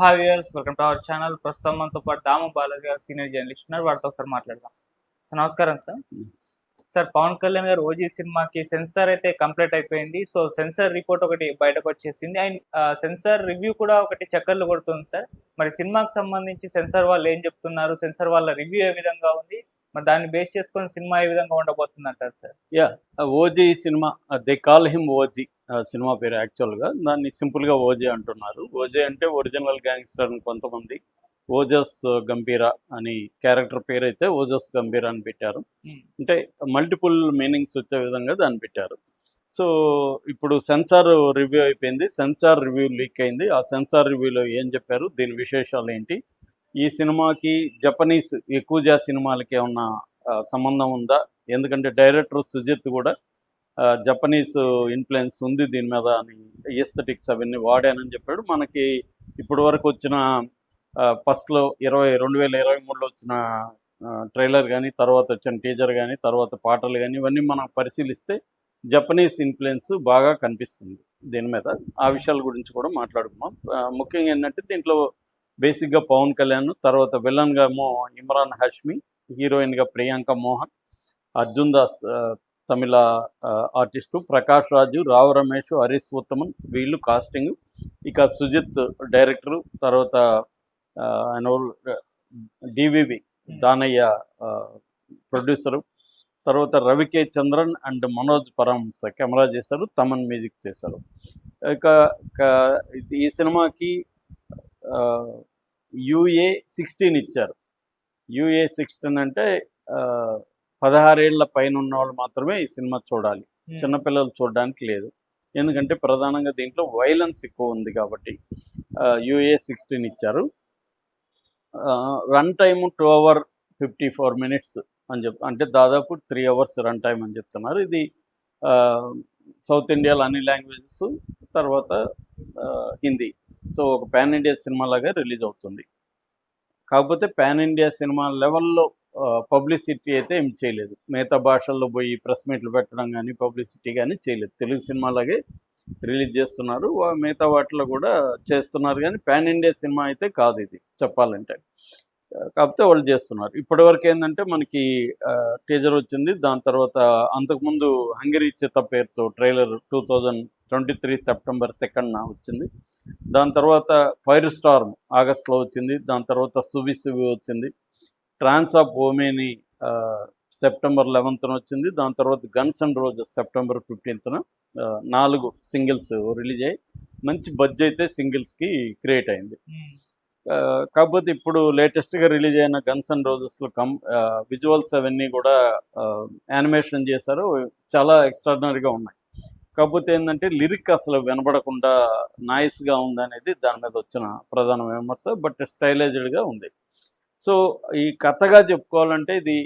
Hi viewers, welcome to our channel. ప్రస్తుతం మనతో పాటు దాము బాలాజీ గారు సీనియర్ జర్నలిస్ట్ ఉన్నారు. వారితో ఒకసారి మాట్లాడదాం. సార్ నమస్కారం సార్. సార్, పవన్ కళ్యాణ్ గారు ఓజీ సినిమాకి సెన్సార్ అయితే కంప్లీట్ అయిపోయింది. సో సెన్సార్ రిపోర్ట్ ఒకటి బయటకు వచ్చేసింది. అండ్ సెన్సార్ రివ్యూ కూడా ఒకటి చక్కర్లు కొడుతుంది సార్. మరి సినిమాకి సంబంధించి సెన్సార్ వాళ్ళు ఏం చెప్తున్నారు, సెన్సార్ వాళ్ళ రివ్యూ ఏ విధంగా ఉంది, మరి దాన్ని బేస్ చేసుకొని సినిమా ఏ విధంగా ఉండబోతుంది అంటారు sir? Yeah OG cinema, they call him OG. Cinema పేరు యాక్చువల్గా దాన్ని సింపుల్గా ఓజీ అంటున్నారు. ఓజీ అంటే ఒరిజినల్ గ్యాంగ్స్టర్ అని కొంతమంది, ఓజస్ గంభీరా అని క్యారెక్టర్ పేరు అయితే ఓజస్ గంభీరా అని పెట్టారు. అంటే మల్టిపుల్ మీనింగ్స్ వచ్చే విధంగా దాన్ని పెట్టారు. సో ఇప్పుడు సెన్సార్ రివ్యూ అయిపోయింది, సెన్సార్ రివ్యూ లీక్ అయింది. ఆ సెన్సార్ రివ్యూలో ఏం చెప్పారు, దీని విశేషాలు ఏంటి, ఈ సినిమాకి జపనీస్ ఎక్కువజా సినిమాలకి ఏమన్నా సంబంధం ఉందా, ఎందుకంటే డైరెక్టర్ సుజిత్ కూడా జపనీస్ ఇన్ఫ్లుయెన్స్ ఉంది దీని మీద అని, ఎస్థెటిక్స్ అవన్నీ వాడానని చెప్పాడు. మనకి ఇప్పటి వరకు వచ్చిన ఫస్ట్లో 2023లో వచ్చిన ట్రైలర్ కానీ, తర్వాత వచ్చిన టీజర్ కానీ, తర్వాత పాటలు కానీ, ఇవన్నీ మనం పరిశీలిస్తే జపనీస్ ఇన్ఫ్లుయెన్స్ బాగా కనిపిస్తుంది దీని మీద. ఆ విషయాల గురించి కూడా మాట్లాడుకున్నాం. ముఖ్యంగా ఏంటంటే దీంట్లో బేసిక్గా పవన్ కళ్యాణ్, తర్వాత విలన్గా ఏమో ఇమ్రాన్ హాష్మి, హీరోయిన్గా ప్రియాంక మోహన్, అర్జున్ దాస్ తమిళ ఆర్టిస్టు, ప్రకాష్ రాజు, రావు రమేష్, హరీష్ ఉత్తమన్, వీళ్ళు కాస్టింగ్. ఇక సుజిత్ డైరెక్టరు, తర్వాత ఆయన డివివి దానయ్య ప్రొడ్యూసరు, తర్వాత రవికే చంద్రన్ అండ్ మనోజ్ పరమహంస కెమెరా చేశారు, తమన్ మ్యూజిక్ చేశారు. ఇక ఈ సినిమాకి UA-16 ఇచ్చారు. UA-16 అంటే 16 ఏళ్ల పైన ఉన్న వాళ్ళు మాత్రమే ఈ సినిమా చూడాలి, చిన్నపిల్లలు చూడడానికి లేదు. ఎందుకంటే ప్రధానంగా దీంట్లో వైలెన్స్ ఎక్కువ ఉంది కాబట్టి UA-16 ఇచ్చారు. రన్ టైమ్ 2 hours 54 minutes అని అంటే దాదాపు 3 hours రన్ టైం అని చెప్తున్నారు. ఇది సౌత్ ఇండియాలో అన్ని లాంగ్వేజెస్, తర్వాత హిందీ. సో ఒక పాన్ ఇండియా సినిమా లాగా రిలీజ్ అవుతుంది. కాకపోతే పాన్ ఇండియా సినిమా లెవెల్లో పబ్లిసిటీ అయితే ఏం చేయలేదు. మిగతా భాషల్లో పోయి ప్రెస్ మీట్లు పెట్టడం కానీ, పబ్లిసిటీ కానీ చేయలేదు. తెలుగు సినిమాలాగే రిలీజ్ చేస్తున్నారు, మిగతా వాటిలో కూడా చేస్తున్నారు. కానీ పాన్ ఇండియా సినిమా అయితే కాదు ఇది చెప్పాలంటే. కాకపోతే వాళ్ళు చేస్తున్నారు. ఇప్పటివరకు ఏంటంటే మనకి టీజర్ వచ్చింది, దాని తర్వాత అంతకుముందు హంగరీ చిత్త పేరుతో ట్రైలర్ 2023 September 2nd వచ్చింది. దాని తర్వాత ఫైర్ స్టార్మ్ ఆగస్ట్లో వచ్చింది. దాని తర్వాత సువి వచ్చింది. ట్రాన్స్ ఆఫ్ ఓమేని September 11th వచ్చింది. దాని తర్వాత guns and roses September 15th. 4 singles release అయ్యి మంచి బడ్జ్ అయితే సింగిల్స్కి క్రియేట్ అయింది. కాకపోతే ఇప్పుడు లేటెస్ట్గా రిలీజ్ అయిన గన్స్ అండ్ రోజెస్లో విజువల్స్ అవన్నీ కూడా యానిమేషన్ చేశారు, చాలా ఎక్స్ట్రాడినరీగా ఉన్నాయి. కాకపోతే ఏంటంటే లిరిక్ అసలు వినబడకుండా నాయిస్గా ఉందనేది దాని మీద వచ్చిన ప్రధాన విమర్శ. బట్ స్టైలైజ్డ్గా ఉంది. సో ఈ కథగా చెప్పుకోవాలంటే ఇది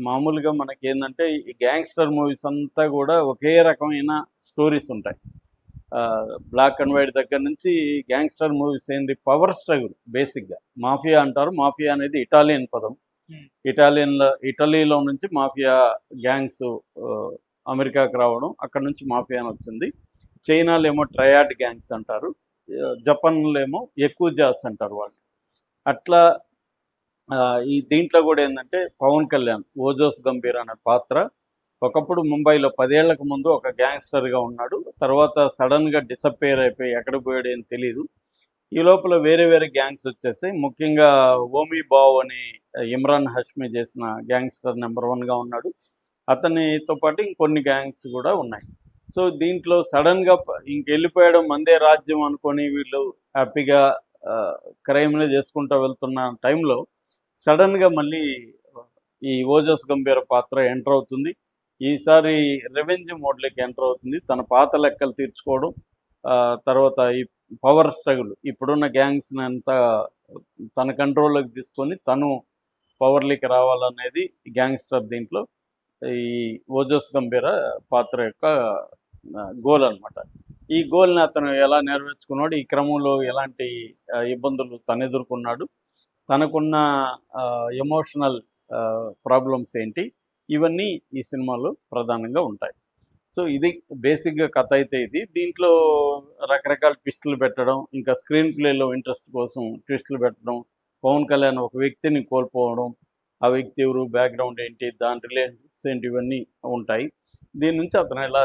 మామూలుగా మనకి ఏంటంటే ఈ గ్యాంగ్స్టర్ మూవీస్ అంతా కూడా ఒకే రకమైన స్టోరీస్ ఉంటాయి. బ్లాక్ అండ్ వైట్ దగ్గర నుంచి గ్యాంగ్స్టర్ మూవీస్ ఏంటి, పవర్ స్ట్రగుల్ బేసిక్గా. మాఫియా అంటారు, మాఫియా అనేది ఇటాలియన్ పదం. ఇటలీలో నుంచి మాఫియా గ్యాంగ్స్ అమెరికాకి రావడం, అక్కడ నుంచి మాఫియా అని వచ్చింది. చైనాలో ఏమో ట్రయాడ్ గ్యాంగ్స్ అంటారు, జపాన్లో ఏమో ఎక్కుజాస్ అంటారు వాళ్ళు. అట్లా ఈ దీంట్లో కూడా ఏంటంటే పవన్ కళ్యాణ్ ఓజోస్ గంభీర్ అనే పాత్ర ఒకప్పుడు ముంబైలో 10 ఏళ్లకు ముందు ఒక గ్యాంగ్స్టర్గా ఉన్నాడు. తర్వాత సడన్గా డిసప్పేర్ అయిపోయి ఎక్కడ పోయాడు ఏం తెలీదు. ఈ లోపల వేరే వేరే గ్యాంగ్స్ వచ్చేసాయి. ముఖ్యంగా ఓమీ బావ్ అని ఇమ్రాన్ హాష్మి చేసిన గ్యాంగ్స్టర్ నెంబర్ 1గా ఉన్నాడు. అతనితో పాటు ఇంకొన్ని గ్యాంగ్స్ కూడా ఉన్నాయి. సో దీంట్లో సడన్గా ఇంకెళ్ళిపోయడం మందే రాజ్యం అనుకొని వీళ్ళు హ్యాపీగా క్రైమ్ని చేసుకుంటూ వెళ్తున్న టైంలో సడన్గా మళ్ళీ ఈ ఓజస్ గంభీర పాత్ర ఎంటర్ అవుతుంది. ఈసారి రెవెంజ్ మోడ్లోకి ఎంటర్ అవుతుంది. తన పాత లెక్కలు తీర్చుకోవడం, తర్వాత ఈ పవర్ స్ట్రగుల్, ఇప్పుడున్న గ్యాంగ్స్ని అంతా తన కంట్రోల్లోకి తీసుకొని తను పవర్లోకి రావాలనేది గ్యాంగ్స్టర్ దీంట్లో ఈ ఓజస్ గంభీర పాత్ర యొక్క గోల్ అనమాట. ఈ గోల్ని అతను ఎలా నెరవేర్చుకున్నాడు, ఈ క్రమంలో ఎలాంటి ఇబ్బందులు తను ఎదుర్కొన్నాడు, తనకున్న ఎమోషనల్ ప్రాబ్లమ్స్ ఏంటి, ఇవన్నీ ఈ సినిమాలో ప్రధానంగా ఉంటాయి. సో ఇది బేసిక్గా కథ అయితే ఇది. దీంట్లో రకరకాల ట్విస్టులు పెట్టడం, ఇంకా స్క్రీన్ ప్లేలో ఇంట్రెస్ట్ కోసం ట్విస్టులు పెట్టడం, పవన్ కళ్యాణ్ ఒక వ్యక్తిని కోల్పోవడం, ఆ వ్యక్తి ఎవరు, బ్యాక్గ్రౌండ్ ఏంటి, దాని రిలేషన్స్ ఏంటి, ఇవన్నీ ఉంటాయి. దీని నుంచి అతను ఎలా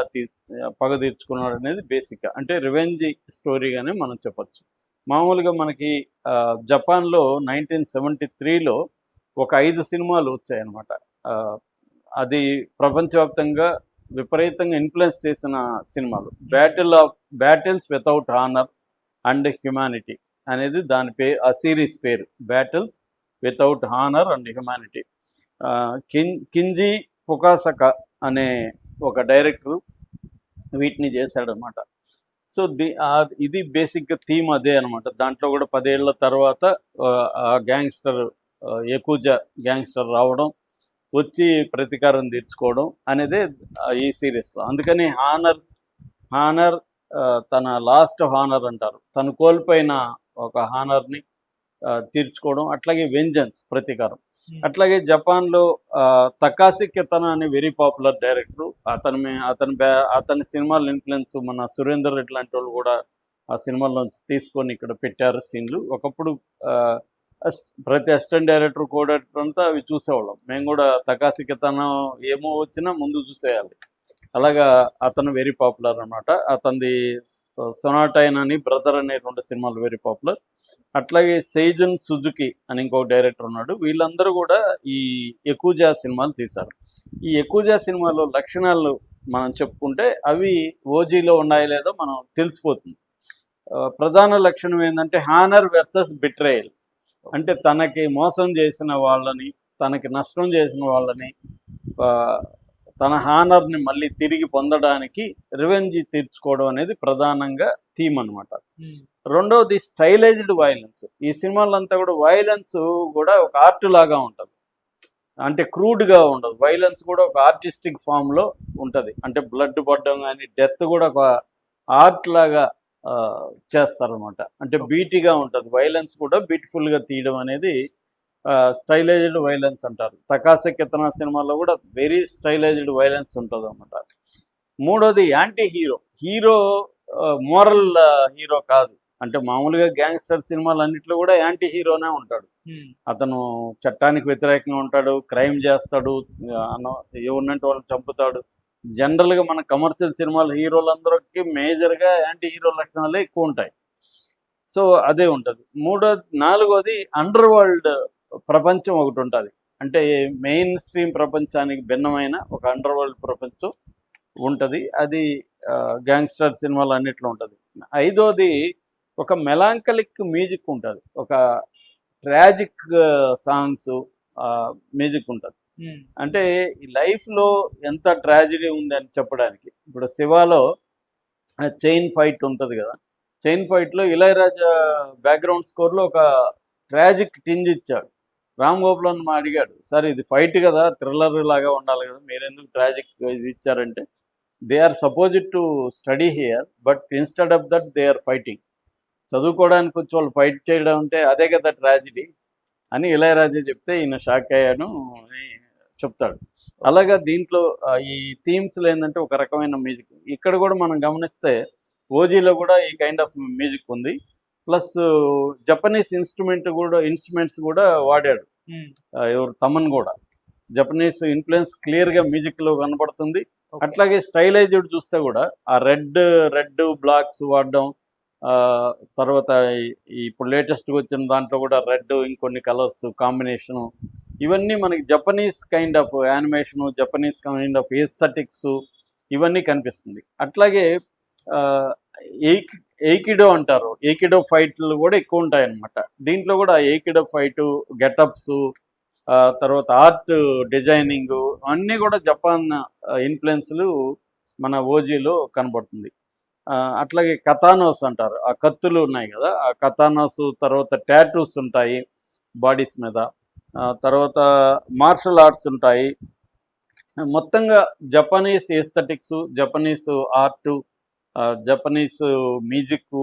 పగ తీర్చుకున్నాడు అనేది బేసిక్గా, అంటే రివెంజ్ స్టోరీగానే మనం చెప్పొచ్చు. మామూలుగా మనకి జపాన్లో 1973లో ఒక 5 సినిమాలు వచ్చాయన్నమాట. అది ప్రపంచవ్యాప్తంగా విపరీతంగా ఇన్ఫ్లుయెన్స్ చేసిన సినిమాలు. Battles without honour and humanity అనేది దాని పేరు, ఆ సిరీస్ పేరు battles without honour and humanity. Kinji Fukasaku అనే ఒక డైరెక్టర్ వీటిని చేశాడనమాట. సో ఇది బేసిక్గా థీమ్ అదే అనమాట. దాంట్లో కూడా 10 ఏళ్ల తర్వాత ఆ గ్యాంగ్స్టర్ యకుజా గ్యాంగ్స్టర్ రావడం, వచ్చి ప్రతీకారం తీర్చుకోవడం అనేదే ఈ సిరీస్లో. అందుకని హానర్ తన లాస్ట్ హానర్ అంటారు, తను కోల్పోయిన ఒక హానర్ని తీర్చుకోవడం, అట్లాగే వెంజన్స్ ప్రతీకారం. అట్లాగే జపాన్లో తకాసి కితనా అనే వెరీ పాపులర్ డైరెక్టర్. అతని సినిమాల ఇన్ఫ్లుయెన్స్ మన సురేందర్ రెడ్డి లాంటి వాళ్ళు కూడా ఆ సినిమాల్లోంచి తీసుకొని ఇక్కడ పెట్టారు సీన్లు. ఒకప్పుడు ప్రతి అసిస్టెంట్ డైరెక్టర్, కో డైరెక్టర్ అంతా అవి చూసేవాళ్ళం. మేము కూడా తకాసి కితనా ఏమో వచ్చినా ముందు చూసేయాలి. అలాగా అతను వెరీ పాపులర్ అనమాట. అతనిది సొనాటైన్ అని, బ్రదర్ అనే 2 సినిమాలు వెరీ పాపులర్. అట్లాగే సెయిజున్ సుజుకి అని ఇంకొక డైరెక్టర్ ఉన్నాడు. వీళ్ళందరూ కూడా ఈ యకుజా సినిమాలు తీశారు. ఈ యకుజా సినిమాలో లక్షణాలు మనం చెప్పుకుంటే అవి ఓజీలో ఉన్నాయో లేదో మనం తెలిసిపోతుంది. ప్రధాన లక్షణం ఏంటంటే హానర్ వర్సెస్ బిట్రేయల్. అంటే తనకి మోసం చేసిన వాళ్ళని, తనకి నష్టం చేసిన వాళ్ళని, తన హానర్ని మళ్ళీ తిరిగి పొందడానికి రివెంజ్ తీర్చుకోవడం అనేది ప్రధానంగా థీమ్ అనమాట. రెండవది స్టైలైజ్డ్ వైలెన్స్. ఈ సినిమాలంతా కూడా వైలెన్స్ కూడా ఒక ఆర్ట్ లాగా ఉంటుంది, అంటే క్రూడ్గా ఉండదు. వైలెన్స్ కూడా ఒక ఆర్టిస్టిక్ ఫామ్లో ఉంటుంది. అంటే బ్లడ్ పడడం కానీ, డెత్ కూడా ఒక ఆర్ట్ లాగా చేస్తారనమాట. అంటే బీటీగా ఉంటుంది. వైలెన్స్ కూడా బ్యూటిఫుల్గా తీయడం అనేది స్టైలైజ్డ్ వైలెన్స్ అంటారు. తకాసి కితనా సినిమాలో కూడా వెరీ స్టైలైజ్డ్ వైలెన్స్ ఉంటుంది అనమాట. మూడోది యాంటీ హీరో మోరల్ హీరో కాదు. అంటే మామూలుగా గ్యాంగ్స్టర్ సినిమాలు అన్నింటిలో కూడా యాంటీ హీరోనే ఉంటాడు. అతను చట్టానికి వ్యతిరేకంగా ఉంటాడు, క్రైమ్ చేస్తాడు, ఎవరినంటే వాళ్ళని చంపుతాడు. జనరల్గా మన కమర్షియల్ సినిమాలు హీరోలందరికీ మేజర్గా యాంటీ హీరో లక్షణాలే ఎక్కువ ఉంటాయి. సో అదే ఉంటుంది. నాలుగోది అండర్ వరల్డ్ ప్రపంచం ఒకటి ఉంటుంది. అంటే మెయిన్ స్ట్రీమ్ ప్రపంచానికి భిన్నమైన ఒక అండర్ వరల్డ్ ప్రపంచం ఉంటుంది. అది గ్యాంగ్స్టర్ సినిమాలు అన్నిట్లో ఉంటుంది. ఐదోది ఒక మెలాంకలిక్ మ్యూజిక్ ఉంటుంది, ఒక ట్రాజిక్ సాంగ్స్ మ్యూజిక్ ఉంటుంది. అంటే ఈ లైఫ్లో ఎంత ట్రాజడీ ఉంది అని చెప్పడానికి. ఇప్పుడు శివాలో చైన్ ఫైట్ ఉంటుంది కదా, చైన్ ఫైట్లో ఇళయరాజా బ్యాక్గ్రౌండ్ స్కోర్లో ఒక ట్రాజిక్ టింజ్ ఇచ్చాడు. రామ్ గోపాల్ మా అడిగాడు, సార్ ఇది ఫైట్ కదా, థ్రిల్లర్ లాగా ఉండాలి కదా, మీరెందుకు ట్రాజిక్ ఇది ఇచ్చారంటే, they are supposed to study here but instead of that they are fighting. చదువుకోవడానికి వచ్చి వాళ్ళు ఫైట్ చేయడం అంటే అదే కదా ట్రాజిడీ అని ఇళయరాజా చెప్తే ఈయన షాక్ అయ్యాను అని చెప్తాడు. అలాగా దీంట్లో ఈ థీమ్స్లో ఏంటంటే ఒక రకమైన మ్యూజిక్. ఇక్కడ కూడా మనం గమనిస్తే ఓజీలో కూడా ఈ కైండ్ ఆఫ్ మ్యూజిక్ ఉంది. ప్లస్ జపనీస్ ఇన్స్ట్రుమెంట్స్ కూడా వాడాడు. ఎవరు తమన్ కూడా జపనీస్ ఇన్ఫ్లుయెన్స్ క్లియర్గా మ్యూజిక్లో కనపడుతుంది. అట్లాగే స్టైలైజ్డ్ చూస్తే కూడా ఆ రెడ్ బ్లాక్స్ వాడడం, తర్వాత ఇప్పుడు లేటెస్ట్గా వచ్చిన దాంట్లో కూడా రెడ్, ఇంకొన్ని కలర్స్ కాంబినేషను, ఇవన్నీ మనకి Japanese kind of animation, Japanese kind of aesthetics ఇవన్నీ కనిపిస్తుంది. అట్లాగే ఎయికిడో అంటారు, ఎయికిడో ఫైట్లు కూడా ఎక్కువ ఉంటాయన్నమాట. దీంట్లో కూడా ఎయికిడో ఫైటు, గెటప్స్, తర్వాత ఆర్ట్ డిజైనింగ్ అన్నీ కూడా జపాన్ ఇన్ఫ్లుయెన్స్లు మన ఓజీలో కనబడుతుంది. అట్లాగే కతానోస్ అంటారు, ఆ కత్తులు ఉన్నాయి కదా, ఆ కతానోస్, తర్వాత టాటూస్ ఉంటాయి బాడీస్ మీద, తర్వాత మార్షల్ ఆర్ట్స్ ఉంటాయి. మొత్తంగా Japanese aesthetics, Japanese art, Japanese music,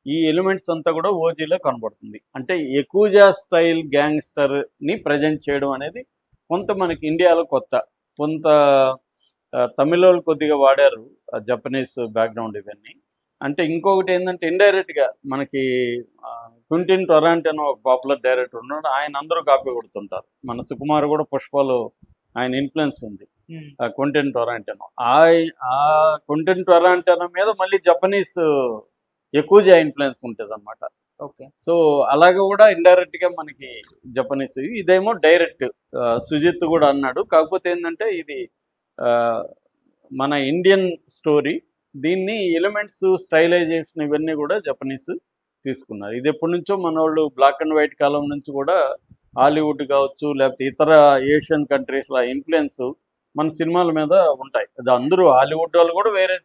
ఈ ఎలిమెంట్స్ అంతా కూడా ఓజీలో కనబడుతుంది. అంటే యకుజా స్టైల్ గ్యాంగ్స్టర్ని ప్రజెంట్ చేయడం అనేది కొంత మనకి ఇండియాలో కొత్త. కొంత తమిళ వాళ్ళు కొద్దిగా వాడారు జపనీస్ బ్యాక్గ్రౌండ్ ఇవన్నీ. అంటే ఇంకొకటి ఏంటంటే ఇండైరెక్ట్గా మనకి క్వింటిన్ టొరాంటో ఒక పాపులర్ డైరెక్టర్ ఉన్నాడు, ఆయన అందరూ కాపీ కొడుతుంటారు. మన సుకుమార్ కూడా పుష్పలో ఆయన ఇన్ఫ్లుయెన్స్ ఉంది, క్వింటిన్ టొరాంటో. ఆ క్వింటిన్ టొరాంటో మీద మళ్ళీ జపనీస్ ఎక్కువ ఇన్ఫ్లుయెన్స్ ఉంటుంది అనమాట. ఓకే. సో అలాగే కూడా ఇండైరెక్ట్ గా మనకి జపనీస్, ఇదేమో డైరెక్ట్. సుజిత్ కూడా అన్నాడు, కాకపోతే ఏంటంటే ఇది మన ఇండియన్ స్టోరీ, దీన్ని ఎలిమెంట్స్ స్టైలైజేషన్ ఇవన్నీ కూడా జపనీస్ తీసుకున్నారు. ఇది ఎప్పటి నుంచో మన వాళ్ళు బ్లాక్ అండ్ వైట్ కాలం నుంచి కూడా హాలీవుడ్ కావచ్చు లేకపోతే ఇతర ఏషియన్ కంట్రీస్ల ఇన్ఫ్లుయెన్స్ మన సినిమాల మీద ఉంటాయి. అది అందరూ హాలీవుడ్ వాళ్ళు కూడా వేరే